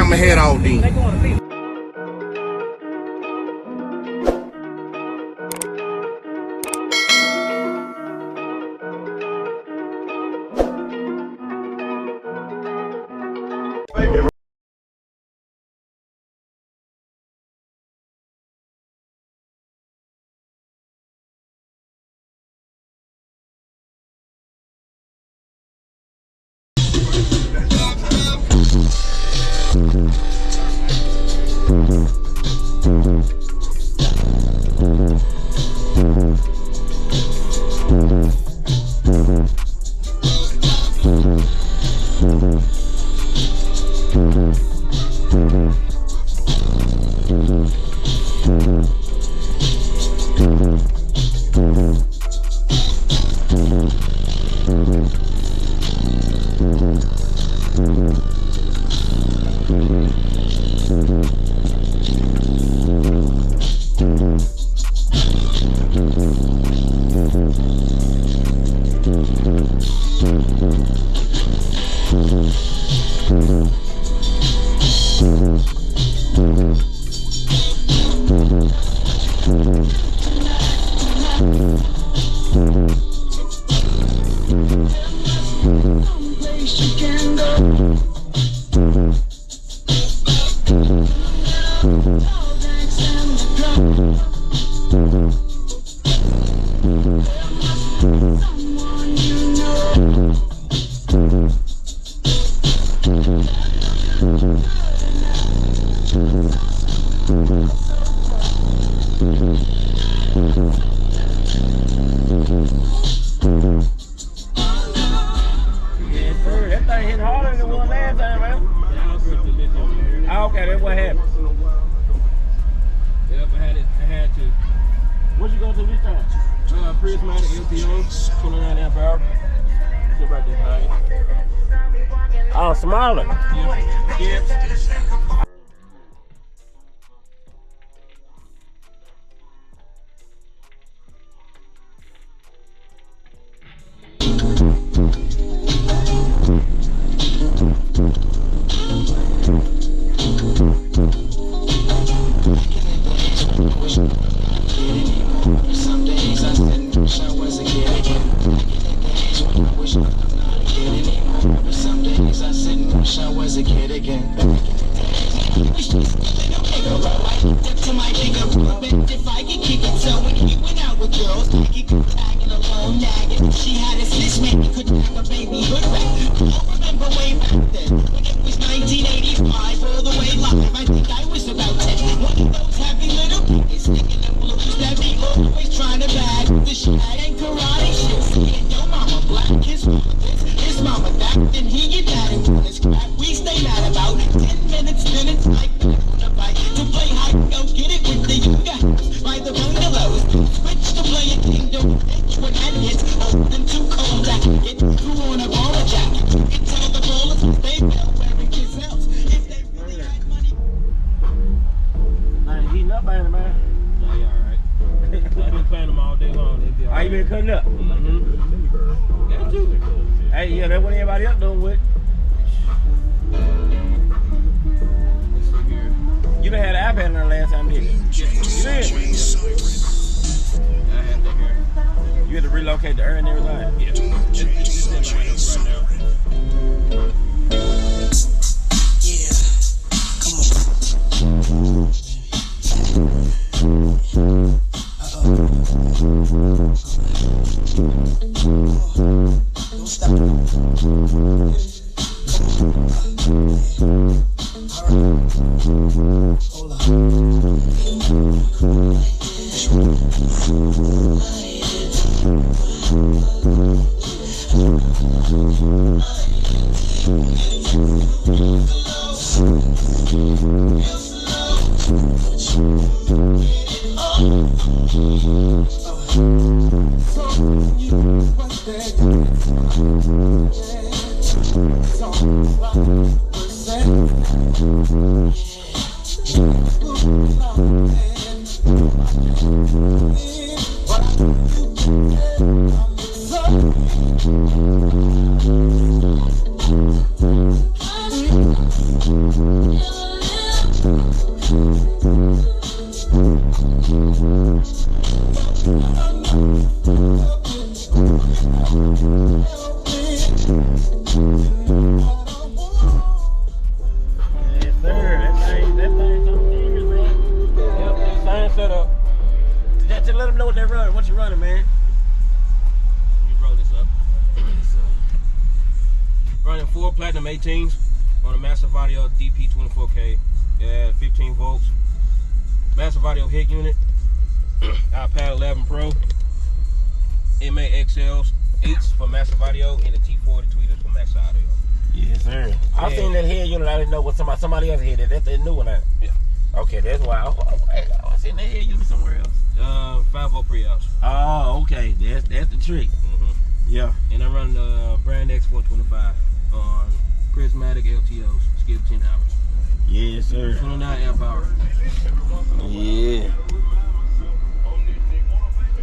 I'ma head out then. Oh, smaller. Yeah. Hey, yeah, that's what everybody else doing with. You done had an iPad in there last time, didn't you? You did? I had that here. You had to relocate the air and everything? Yeah. Let them know what they're running. What you running, man? You roll this up. Running 4 platinum 18s on a massive audio DP 24K. Yeah, 15 volts. Massive audio hit unit. iPad 11 Pro. MA XLs 8s for massive audio and the T40 tweeters for max audio. Yes, sir. I seen that head unit. I didn't know what somebody else had. That's the new one. Yeah. Okay, that's why I seen that head unit somewhere else. 5-volt pre-ops. Oh, okay. That's the trick. Yeah. And I'm running the Brand X 425 on prismatic LTOs. Skip 10 hours. Yes, sir. 29 amp hour. Yeah.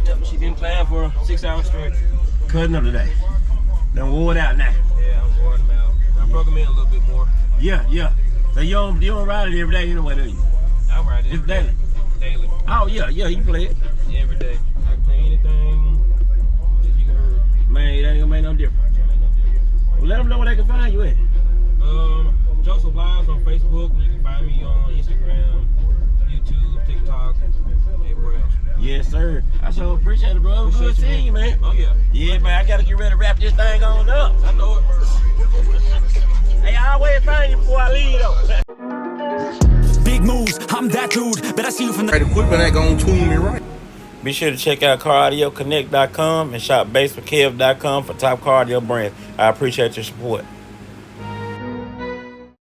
Yep, she been playing for 6 hours straight. Cutting up today. Done wore it out now. Yeah, I'm wearing them out. I broke them in a little bit more. Yeah. So you don't ride it every day anyway, do you? I ride it. It's daily. Daily. Oh yeah, you play it. Yeah, every day. I can play anything that you can hear. Man, it ain't gonna make no difference. Well, let them know where they can find you at. Joseph Lives on Facebook. You can find me on Instagram, YouTube, TikTok, everywhere else. Yes, sir. I sure appreciate it, bro. Good seeing you, man. Oh yeah. Yeah, man. I gotta get ready to wrap this thing on up. I know it. Hey, I always find you before I leave, though. Big moves, I'm that dude. Bet I see you from the equipment ain't gonna tune me right. Be sure to check out CarAudioConnect.com and shop BASSWITHKEV.com for top car audio brands. I appreciate your support.